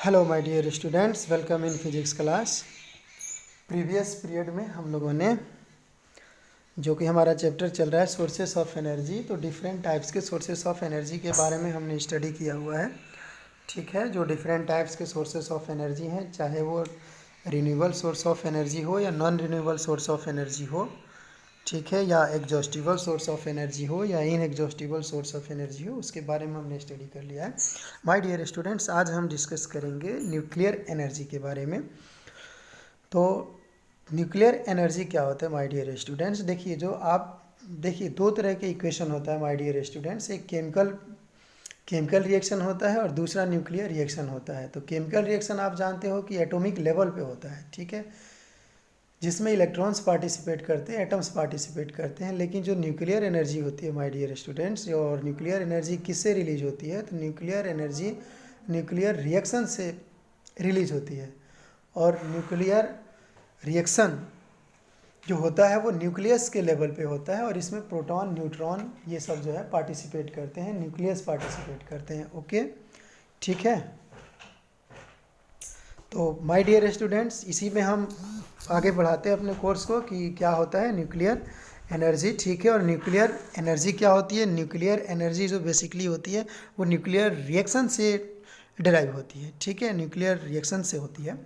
Hello my dear students, welcome in physics class. Previous period में हम लोगों ने जो कि हमारा चैप्टर चल रहा है सोर्सेस ऑफ एनर्जी, तो डिफरेंट टाइप्स के सोर्सेस ऑफ एनर्जी के बारे में हमने स्टडी किया हुआ है। ठीक है, जो डिफरेंट टाइप्स के सोर्सेस ऑफ एनर्जी हैं, चाहे वो रिन्यूएबल सोर्स ऑफ एनर्जी हो या non renewable source of energy हो, ठीक है, या एग्जॉस्टिबल सोर्स ऑफ एनर्जी हो या इन एग्जॉस्टिबल सोर्स ऑफ एनर्जी हो, उसके बारे में हमने स्टडी कर लिया है। माय डियर स्टूडेंट्स, आज हम डिस्कस करेंगे न्यूक्लियर एनर्जी के बारे में। तो न्यूक्लियर एनर्जी क्या होता है माय डियर स्टूडेंट्स? देखिए दो तरह के इक्वेशन होता है माय डियर स्टूडेंट्स। एक केमिकल रिएक्शन होता है और दूसरा न्यूक्लियर रिएक्शन होता है। तो केमिकल रिएक्शन आप जानते हो कि एटॉमिक लेवल पे होता है, ठीक है, जिसमें इलेक्ट्रॉन्स पार्टिसिपेट करते हैं, एटम्स पार्टिसिपेट करते हैं। लेकिन जो न्यूक्लियर एनर्जी होती है माय डियर स्टूडेंट्स, और न्यूक्लियर एनर्जी किससे रिलीज होती है? तो न्यूक्लियर एनर्जी न्यूक्लियर रिएक्शन से रिलीज होती है। और न्यूक्लियर रिएक्शन जो होता है वो न्यूक्लियस के लेवल पे होता है, और इसमें प्रोटॉन, न्यूट्रॉन ये सब जो है पार्टिसिपेट करते हैं, न्यूक्लियस पार्टिसिपेट करते हैं। ओके, ठीक है। तो माय डियर स्टूडेंट्स, इसी में हम आगे बढ़ाते हैं अपने कोर्स को कि क्या होता है न्यूक्लियर एनर्जी, ठीक है। और न्यूक्लियर एनर्जी क्या होती है? न्यूक्लियर एनर्जी जो बेसिकली होती है वो न्यूक्लियर रिएक्शन से डिराइव होती है, ठीक है, न्यूक्लियर रिएक्शन से होती है,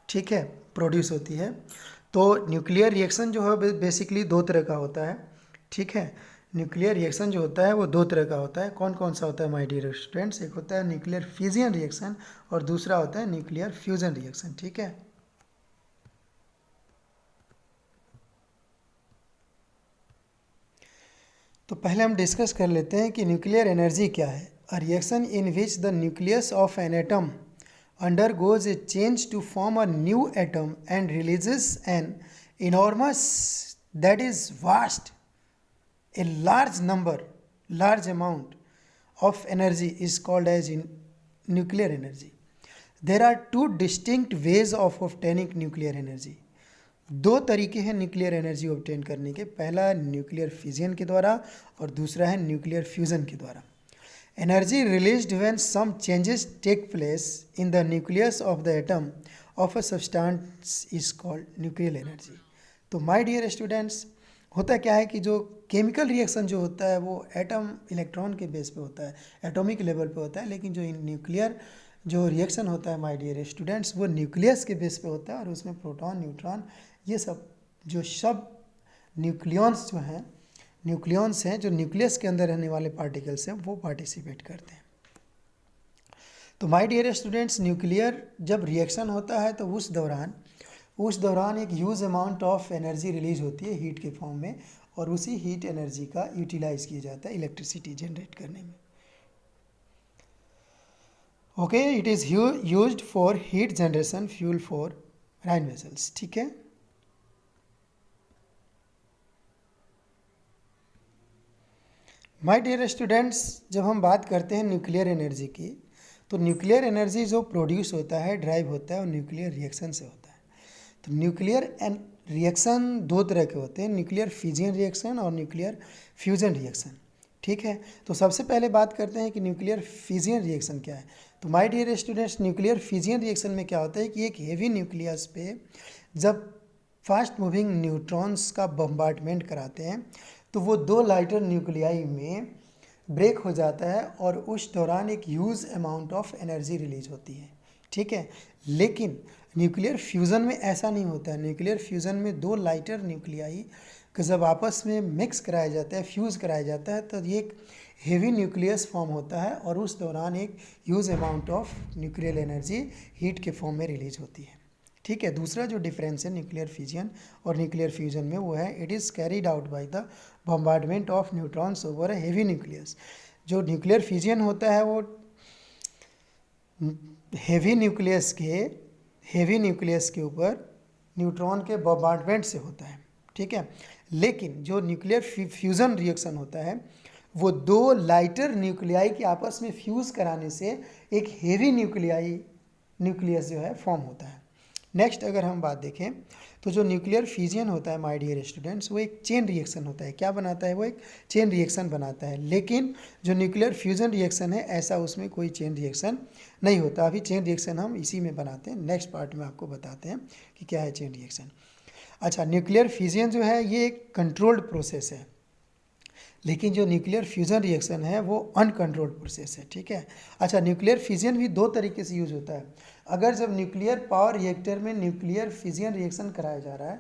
ठीक है, प्रोड्यूस होती है। तो न्यूक्लियर रिएक्शन जो है बेसिकली दो तरह का होता है, ठीक है। न्यूक्लियर रिएक्शन जो होता है वो दो तरह का होता है। कौन कौन सा होता है माय डियर स्टूडेंट्स? एक होता है न्यूक्लियर फिजियन रिएक्शन और दूसरा होता है न्यूक्लियर फ्यूजन रिएक्शन, ठीक है। तो पहले हम डिस्कस कर लेते हैं कि न्यूक्लियर एनर्जी क्या है। A reaction in which the nucleus of an atom undergoes a change to form a new atom and releases an enormous, that is vast, a large amount of energy is called as in nuclear energy. There are two distinct ways of obtaining nuclear energy. दो तरीके हैं nuclear energy obtain करने के। पहला nuclear Fijian के द्वारा और दूसरा है न्यूक्लियर फ्यूजन के द्वारा। Energy released when some changes take place in the nucleus of the atom of a substance is called nuclear energy. तो my dear students, होता क्या है कि जो केमिकल रिएक्शन जो होता है वो एटम इलेक्ट्रॉन के बेस पे होता है, एटॉमिक लेवल पे होता है। लेकिन जो न्यूक्लियर जो रिएक्शन होता है माय डियर स्टूडेंट्स, वो न्यूक्लियस के बेस पे होता है, और उसमें प्रोटॉन, न्यूट्रॉन, ये सब न्यूक्लियॉन्स हैं जो न्यूक्लियस के अंदर रहने वाले पार्टिकल्स हैं, वो पार्टिसिपेट करते हैं। तो माय डियर स्टूडेंट्स, न्यूक्लियर जब रिएक्शन होता है तो उस दौरान एक huge amount of energy release होती है हीट के फॉर्म में, और उसी हीट एनर्जी का यूटिलाइज किया जाता है इलेक्ट्रिसिटी जनरेट करने में। Okay, it is used for heat generation, fuel for Rhine vessels, ठीक है। माय डियर स्टूडेंट्स, जब हम बात करते हैं न्यूक्लियर एनर्जी की, तो न्यूक्लियर एनर्जी जो प्रोड्यूस होता है, ड्राइव होता है, और न्यूक्लियर रिएक्शन से होता है। तो न्यूक्लियर रिएक्शन दो तरह के होते हैं, न्यूक्लियर फिजियन रिएक्शन और न्यूक्लियर फ्यूजन रिएक्शन, ठीक है। तो सबसे पहले बात करते हैं कि न्यूक्लियर फिजियन रिएक्शन क्या है। तो my dear students, nuclear fission reaction में क्या होता है कि एक हेवी न्यूक्लियस पे जब फास्ट मूविंग न्यूट्रॉन्स का बम्बार्डमेंट कराते हैं तो वो दो लाइटर न्यूक्लियाई में ब्रेक हो जाता है, और उस दौरान एक huge amount of energy release होती है, ठीक है। लेकिन न्यूक्लियर फ्यूज़न में ऐसा नहीं होता है। न्यूक्लियर फ्यूज़न में दो लाइटर न्यूक्लियाई को जब आपस में मिक्स कराया जाता है, फ्यूज़ कराया जाता है, तो ये एक हेवी न्यूक्लियस फॉर्म होता है, और उस दौरान एक huge amount of nuclear energy heat के फॉर्म में रिलीज होती है, ठीक है। दूसरा जो डिफरेंस है न्यूक्लियर फिजियन और न्यूक्लियर फ्यूजन में, वो है it is carried out by the bombardment of neutrons over a heavy nucleus. जो न्यूक्लियर फिजियन होता है वो हेवी न्यूक्लियस के ऊपर न्यूट्रॉन के बम्बार्डमेंट से होता है, ठीक है। लेकिन जो न्यूक्लियर फ्यूजन रिएक्शन होता है वो दो लाइटर न्यूक्लियाई के आपस में फ्यूज़ कराने से एक हेवी न्यूक्लियस जो है फॉर्म होता है, नेक्स्ट अगर हम बात देखें तो जो न्यूक्लियर फिजियन होता है माय डियर स्टूडेंट्स, वो एक चेन रिएक्शन होता है। क्या बनाता है? वो एक चेन रिएक्शन बनाता है। लेकिन जो न्यूक्लियर फ्यूजन रिएक्शन है, ऐसा उसमें कोई चेन रिएक्शन नहीं होता। अभी चेन रिएक्शन हम इसी में बनाते हैं, नेक्स्ट पार्ट में आपको बताते हैं कि क्या है चेन रिएक्शन। अच्छा, न्यूक्लियर फिजियन जो है ये एक कंट्रोल्ड प्रोसेस है, लेकिन जो न्यूक्लियर फ्यूजन रिएक्शन है वो अनकंट्रोल्ड प्रोसेस है। ठीक है। अच्छा, न्यूक्लियर फिजियन भी दो तरीके से यूज होता है। अगर जब न्यूक्लियर पावर रिएक्टर में न्यूक्लियर फिजियन रिएक्शन कराया जा रहा है,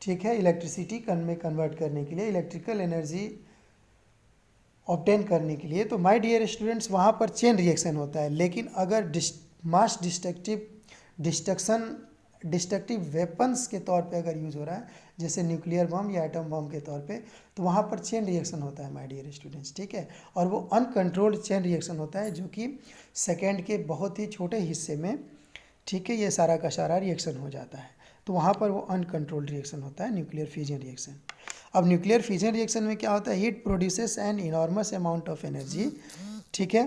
ठीक है, इलेक्ट्रिसिटी में कन्वर्ट करने के लिए, इलेक्ट्रिकल एनर्जी ऑब्टेन करने के लिए, तो माय डियर स्टूडेंट्स वहाँ पर चेन रिएक्शन होता है। लेकिन अगर मास डिस्ट्रक्टिव वेपन्स के तौर पे अगर यूज़ हो रहा है, जैसे न्यूक्लियर बम या एटम बम के तौर पे, तो वहाँ पर चेन रिएक्शन होता है माय डियर स्टूडेंट्स। ठीक है। और वो अनकंट्रोल्ड चेन रिएक्शन होता है, जो कि सेकेंड के बहुत ही छोटे हिस्से में, ठीक है, ये सारा का सारा रिएक्शन हो जाता है। तो वहाँ पर वो अनकंट्रोल्ड रिएक्शन होता है, न्यूक्लियर फिजन रिएक्शन। अब न्यूक्लियर फिजन रिएक्शन में क्या होता है? Heat produces an enormous amount of energy. ठीक है।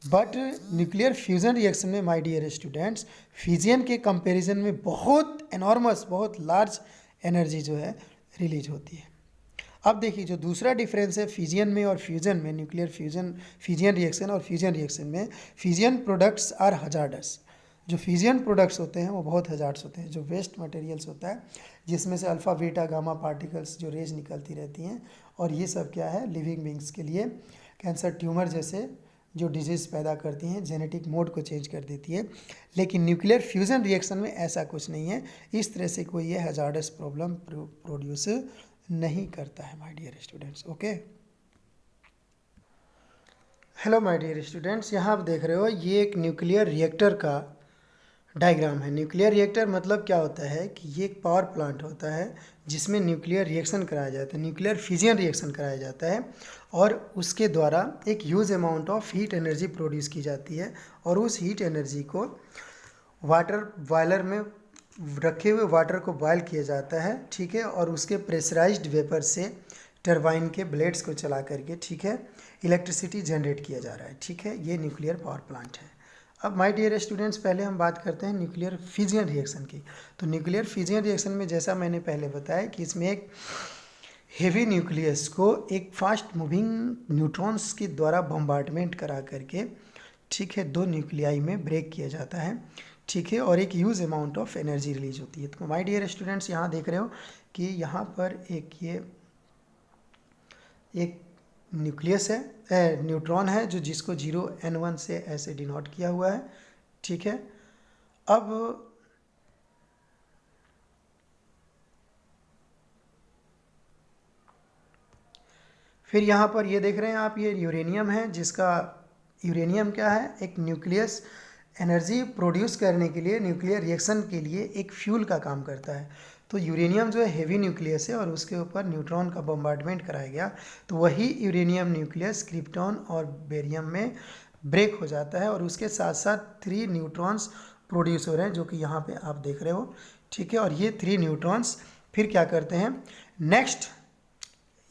बट न्यूक्लियर फ्यूजन रिएक्शन में माय डियर स्टूडेंट्स, फिजियन के कंपैरिजन में बहुत एनॉर्मस, बहुत लार्ज एनर्जी जो है रिलीज होती है। अब देखिए, जो दूसरा डिफरेंस है फिजियन में और फ्यूजन में, न्यूक्लियर फिजियन रिएक्शन और फ्यूजन रिएक्शन में, फिजियन प्रोडक्ट्स आर हजार्डस। जो फिजियन प्रोडक्ट्स होते हैं वो बहुत हजार्ड्स होते हैं। जो वेस्ट मटेरियल्स होता है, जिसमें से अल्फ़ा बीटा गामा पार्टिकल्स जो रेज निकलती रहती हैं, और ये सब क्या है? लिविंग बींग्स के लिए कैंसर ट्यूमर जैसे जो डिजीज़ पैदा करती हैं, जेनेटिक मोड को चेंज कर देती है। लेकिन न्यूक्लियर फ्यूजन रिएक्शन में ऐसा कुछ नहीं है। इस तरह से कोई ये हजार्डस प्रॉब्लम प्रोड्यूस नहीं करता है my dear students. Okay, hello my dear students, यहाँ आप देख रहे हो ये एक न्यूक्लियर रिएक्टर का डायग्राम है। न्यूक्लियर रिएक्टर मतलब क्या होता है कि ये एक पावर प्लांट होता है जिसमें न्यूक्लियर रिएक्शन कराया जाता है, न्यूक्लियर फिजियन रिएक्शन कराया जाता है, और उसके द्वारा एक huge amount of heat energy produce की जाती है, और उस हीट एनर्जी को वाटर बॉयलर में रखे हुए वाटर को बॉयल किया जाता है। ठीक है। और उसके प्रेशराइज्ड वेपर से टरबाइन के ब्लेड्स को चला करके, ठीक है, इलेक्ट्रिसिटी जनरेट किया जा रहा है। ठीक है। ये न्यूक्लियर पावर प्लांट है। अब माय डियर स्टूडेंट्स, पहले हम बात करते हैं न्यूक्लियर फिजियन रिएक्शन की। तो न्यूक्लियर फिजियन रिएक्शन में जैसा मैंने पहले बताया कि इसमें एक हेवी न्यूक्लियस को एक फास्ट मूविंग न्यूट्रॉन्स के द्वारा बम्बार्डमेंट करा करके, ठीक है, दो न्यूक्लियाई में ब्रेक किया जाता है। ठीक है। और एक huge amount of energy release होती है। तो माय डियर स्टूडेंट्स, यहाँ देख रहे हो कि यहाँ पर एक न्यूक्लियस है, न्यूट्रॉन है, जो जिसको 0n1 से ऐसे डिनोट किया हुआ है। ठीक है। अब फिर यहाँ पर ये देख रहे हैं आप, ये यूरेनियम है, जिसका यूरेनियम क्या है? एक न्यूक्लियस एनर्जी प्रोड्यूस करने के लिए, न्यूक्लियर रिएक्शन के लिए एक फ्यूल का काम करता है। तो यूरेनियम जो है हेवी न्यूक्लियस है, और उसके ऊपर न्यूट्रॉन का बम्बार्डमेंट कराया गया, तो वही यूरेनियम न्यूक्लियस क्रिप्टॉन और बेरियम में ब्रेक हो जाता है, और उसके साथ साथ 3 न्यूट्रॉन्स प्रोड्यूस हो रहे हैं, जो कि यहाँ पे आप देख रहे हो। ठीक है। और ये 3 न्यूट्रॉन्स फिर क्या करते हैं? नेक्स्ट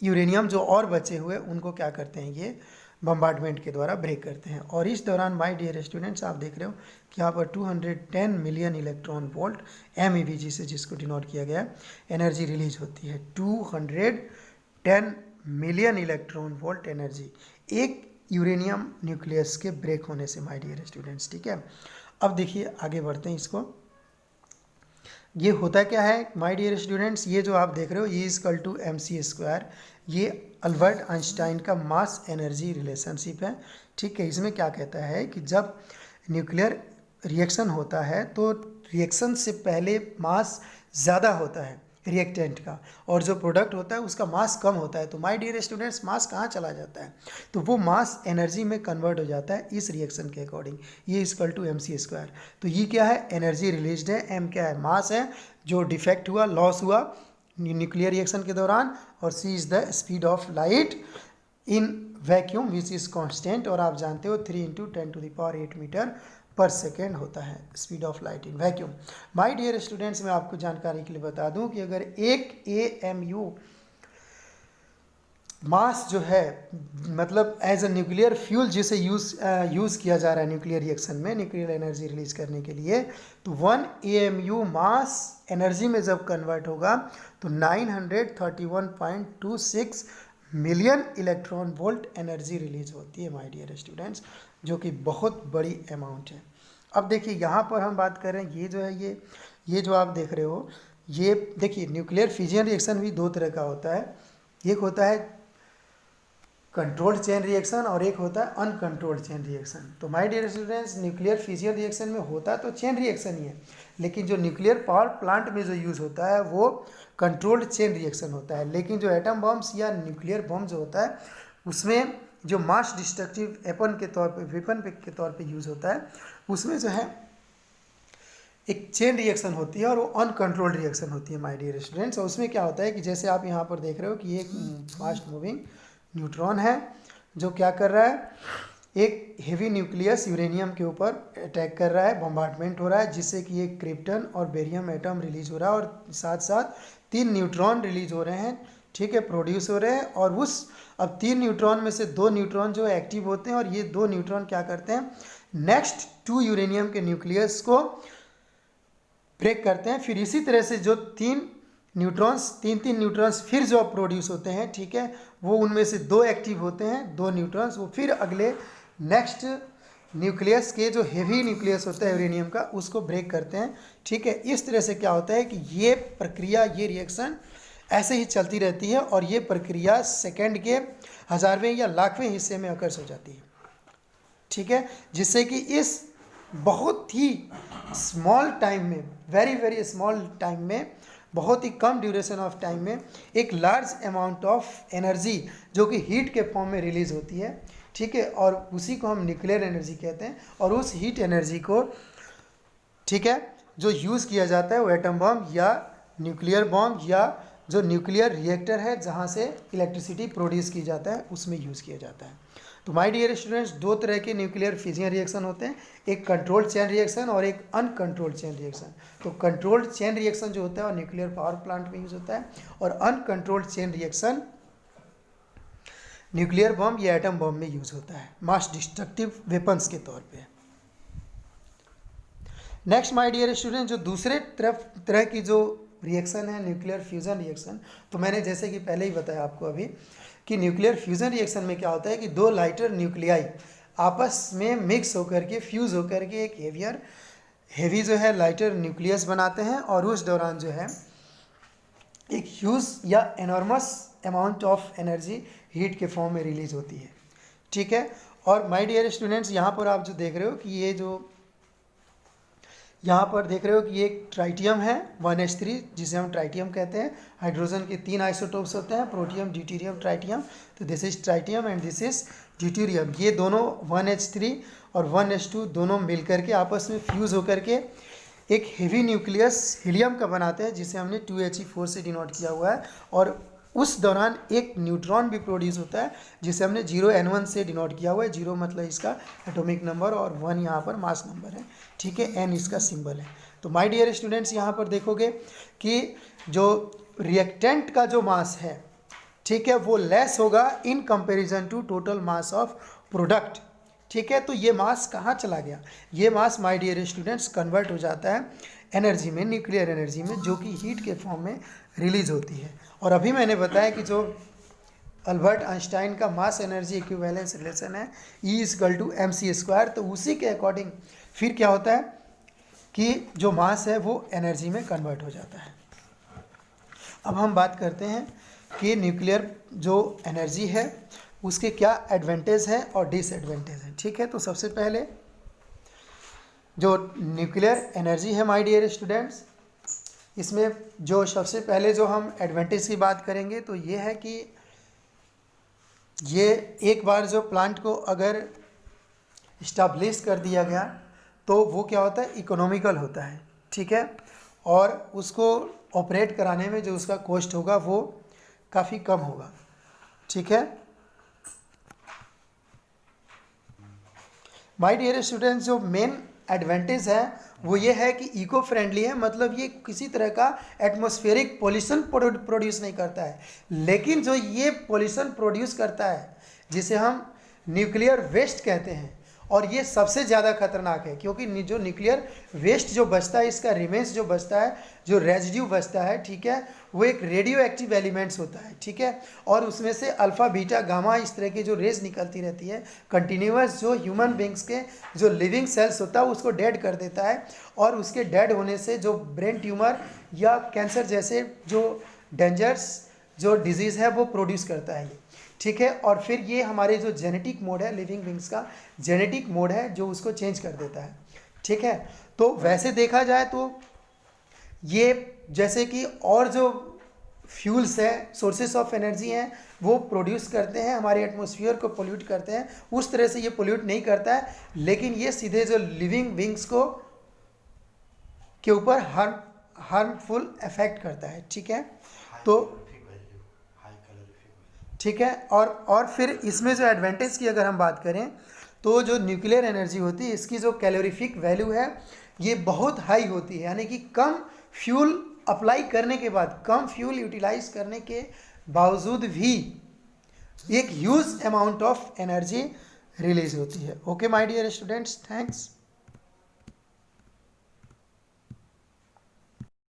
यूरेनियम जो और बचे हुए उनको क्या करते हैं? ये बम्बार्डमेंट के द्वारा ब्रेक करते हैं। और इस दौरान माय डियर स्टूडेंट्स, आप देख रहे हो कि यहाँ पर 210 मिलियन इलेक्ट्रॉन वोल्ट MEVG से, जिसको डिनोट किया गया, एनर्जी रिलीज होती है। 210 मिलियन इलेक्ट्रॉन वोल्ट एनर्जी एक यूरेनियम न्यूक्लियस के ब्रेक होने से माय डियर स्टूडेंट्स। ठीक है। अब देखिए, आगे बढ़ते हैं इसको। ये होता क्या है माय डियर स्टूडेंट्स? ये जो आप देख रहे हो, ये E=mc²। ये अल्बर्ट आइंस्टाइन का मास एनर्जी रिलेशनशिप है। ठीक है। इसमें क्या कहता है कि जब न्यूक्लियर रिएक्शन होता है तो रिएक्शन से पहले मास ज़्यादा होता है रिएक्टेंट का, और जो प्रोडक्ट होता है उसका मास कम होता है। तो माय डियर स्टूडेंट्स, मास कहाँ चला जाता है? तो वो मास एनर्जी में कन्वर्ट हो जाता है इस रिएक्शन के अकॉर्डिंग। ये E=mc²। तो ये क्या है? एनर्जी रिलीज्ड है। m क्या है? मास है जो डिफेक्ट हुआ, लॉस हुआ न्यूक्लियर रिएक्शन के दौरान, और c is the speed of light in vacuum which is constant. और आप जानते हो 3 × 10⁸ मीटर पर सेकेंड होता है speed of light in vacuum. My dear students, मैं आपको जानकारी के लिए बता दूं कि अगर एक AMU मास जो है मतलब एज अ न्यूक्लियर फ्यूल जिसे यूज़ किया जा रहा है न्यूक्लियर रिएक्शन में न्यूक्लियर एनर्जी रिलीज करने के लिए, तो 1 AMU मास एनर्जी में जब कन्वर्ट होगा तो 931.26 million electron volt energy release होती है माय डियर स्टूडेंट्स, जो कि बहुत बड़ी अमाउंट है। अब देखिए यहाँ पर हम बात करें, ये जो है ये जो आप देख रहे हो, ये देखिए न्यूक्लियर फिजन रिएक्शन भी दो तरह का होता है। एक होता है कंट्रोल्ड चेन रिएक्शन और एक होता है अनकंट्रोल्ड चेन रिएक्शन। तो my dear students, nuclear fission reaction में होता तो चेन रिएक्शन ही है, लेकिन जो न्यूक्लियर पावर प्लांट में जो यूज़ होता है वो कंट्रोल्ड चेन रिएक्शन होता है। लेकिन जो एटम बम्स या न्यूक्लियर बम जो होता है उसमें जो मास डिस्ट्रक्टिव वेपन के तौर पर यूज़ होता है, उसमें जो है एक चेन रिएक्शन होती है और वो अनकंट्रोल्ड रिएक्शन होती है माय डियर स्टूडेंट्स। और उसमें क्या होता है कि जैसे आप यहाँ पर देख रहे हो कि एक फास्ट मूविंग न्यूट्रॉन है जो क्या कर रहा है, एक हेवी न्यूक्लियस यूरेनियम के ऊपर अटैक कर रहा है, बम्बार्डमेंट हो रहा है, जिससे कि एक क्रिप्टन और बेरियम एटम रिलीज हो रहा है और साथ साथ 3 न्यूट्रॉन रिलीज हो रहे हैं, ठीक है, प्रोड्यूस हो रहे हैं। और अब 3 न्यूट्रॉन में से 2 न्यूट्रॉन जो एक्टिव होते हैं और ये 2 न्यूट्रॉन क्या करते हैं, नेक्स्ट 2 यूरेनियम के न्यूक्लियस को ब्रेक करते हैं। फिर इसी तरह से जो तीन तीन न्यूट्रॉन्स फिर जो प्रोड्यूस होते हैं, ठीक है, वो उनमें से 2 एक्टिव होते हैं, 2 न्यूट्रॉन्स वो फिर अगले नेक्स्ट न्यूक्लियस के जो हेवी न्यूक्लियस होता है यूरेनियम का उसको ब्रेक करते हैं, ठीक है। इस तरह से क्या होता है कि ये प्रक्रिया, ये रिएक्शन ऐसे ही चलती रहती है और ये प्रक्रिया सेकेंड के हज़ारवें या लाखवें हिस्से में अकर्स हो जाती है, ठीक है, जिससे कि इस बहुत ही स्मॉल टाइम में, वेरी वेरी स्मॉल टाइम में, बहुत ही कम ड्यूरेशन ऑफ टाइम में एक लार्ज अमाउंट ऑफ एनर्जी जो कि हीट के फॉर्म में रिलीज होती है, ठीक है, और उसी को हम न्यूक्लियर एनर्जी कहते हैं। और उस हीट एनर्जी को, ठीक है, जो यूज़ किया जाता है वो एटम बम या न्यूक्लियर बम या जो न्यूक्लियर रिएक्टर है जहाँ से इलेक्ट्रिसिटी प्रोड्यूस की जाता है उसमें यूज़ किया जाता है। तो माय डियर स्टूडेंट्स, 2 तरह के न्यूक्लियर फिजिकल रिएक्शन होते हैं, एक कंट्रोल्ड चेन रिएक्शन और एक अनकंट्रोल्ड चेन रिएक्शन। तो कंट्रोल्ड चेन रिएक्शन जो होता है वो न्यूक्लियर पावर प्लांट में यूज होता है और uncontrolled chain reaction nuclear bomb या एटम बम में यूज होता है मास डिस्ट्रक्टिव वेपन्स के तौर पे। नेक्स्ट माय डियर स्टूडेंट, जो दूसरे तरह की जो रिएक्शन है न्यूक्लियर फ्यूजन रिएक्शन, तो मैंने जैसे कि पहले ही बताया आपको अभी कि न्यूक्लियर फ्यूजन रिएक्शन में क्या होता है कि 2 लाइटर न्यूक्लियाई आपस में मिक्स होकर के, फ्यूज होकर के एक हेवी जो है लाइटर न्यूक्लियस बनाते हैं और उस दौरान जो है एक ह्यूज या enormous amount of energy heat के फॉर्म में रिलीज होती है, ठीक है। और माय डियर स्टूडेंट्स, यहाँ पर आप जो देख रहे हो कि ये जो यहाँ पर देख रहे हो कि ये एक ट्राइटियम है 1s3 जिसे हम ट्राइटियम कहते हैं। हाइड्रोजन के 3 आइसोटोप्स होते हैं, प्रोटियम, ड्यूटेरियम, ट्राइटियम। तो this is tritium and this is deuterium. ये दोनों 1h3 और 1s2 दोनों मिलकर के आपस में फ्यूज़ होकर के एक हेवी न्यूक्लियस हीलियम का बनाते हैं जिसे हमने 2He4 से डिनोट किया हुआ है। और उस दौरान एक न्यूट्रॉन भी प्रोड्यूस होता है जिसे हमने 0n1 से डिनोट किया हुआ है। 0 मतलब इसका एटॉमिक नंबर और 1 यहाँ पर मास नंबर है, ठीक है, n इसका सिंबल है। तो माय डियर स्टूडेंट्स, यहाँ पर देखोगे कि जो रिएक्टेंट का जो मास है, ठीक है, वो लेस होगा in comparison to total mass of product, ठीक है। तो ये मास कहाँ चला गया, ये mass my dear students convert हो जाता है एनर्जी में, न्यूक्लियर एनर्जी में, जो कि हीट के फॉर्म में रिलीज होती है। और अभी मैंने बताया कि जो अल्बर्ट आइंस्टाइन का मास एनर्जी इक्विवेलेंस रिलेशन है E=mc², तो उसी के अकॉर्डिंग फिर क्या होता है कि जो मास है वो एनर्जी में कन्वर्ट हो जाता है। अब हम बात करते हैं कि न्यूक्लियर जो एनर्जी है उसके क्या एडवांटेज है और डिसएडवांटेज है, ठीक है। तो सबसे पहले जो न्यूक्लियर एनर्जी है माय डियर स्टूडेंट्स, इसमें जो सबसे पहले जो हम एडवांटेज की बात करेंगे तो ये है कि ये एक बार जो प्लांट को अगर इस्टाब्लिश कर दिया गया तो वो क्या होता है, इकोनॉमिकल होता है, ठीक है, और उसको ऑपरेट कराने में जो उसका कॉस्ट होगा वो काफ़ी कम होगा, ठीक है। माय डियर स्टूडेंट्स, जो मेन एडवांटेज है वो ये है कि इको फ्रेंडली है, मतलब ये किसी तरह का एटमॉस्फेरिक पोल्यूशन प्रोड्यूस नहीं करता है। लेकिन जो ये पोल्यूशन प्रोड्यूस करता है जिसे हम न्यूक्लियर वेस्ट कहते हैं, और ये सबसे ज़्यादा खतरनाक है क्योंकि जो न्यूक्लियर वेस्ट जो बचता है, इसका रिमेन्स जो बचता है, जो रेजिड्यू बचता है, ठीक है, वो एक रेडियो एक्टिव एलिमेंट्स होता है, ठीक है, और उसमें से अल्फ़ा बीटा गामा इस तरह की जो रेज निकलती रहती है कंटिन्यूस, जो ह्यूमन बींग्स के जो लिविंग सेल्स होता है उसको डेड कर देता है, और उसके डेड होने से जो ब्रेन ट्यूमर या कैंसर जैसे जो डेंजर्स जो डिजीज़ है वो प्रोड्यूस करता है ये, ठीक है। और फिर ये हमारे जो जेनेटिक मोड है, लिविंग बींग्स का जेनेटिक मोड है जो उसको चेंज कर देता है, ठीक है। तो वैसे देखा जाए तो ये जैसे कि और जो फ्यूल्स है, सोर्सेस ऑफ एनर्जी हैं, वो प्रोड्यूस करते हैं, हमारे एटमॉस्फेयर को पोल्यूट करते हैं, उस तरह से ये पोल्यूट नहीं करता है, लेकिन ये सीधे जो लिविंग बींग्स को के ऊपर हार्मफुल इफेक्ट करता है, ठीक है। तो ठीक है, और फिर इसमें जो एडवांटेज की अगर हम बात करें तो जो न्यूक्लियर एनर्जी होती है इसकी जो कैलोरीफिक वैल्यू है ये बहुत हाई होती है, यानी कि कम फ्यूल अप्लाई करने के बाद, कम फ्यूल यूटिलाइज करने के बावजूद भी एक huge amount of energy release होती है। Okay my dear students, thanks.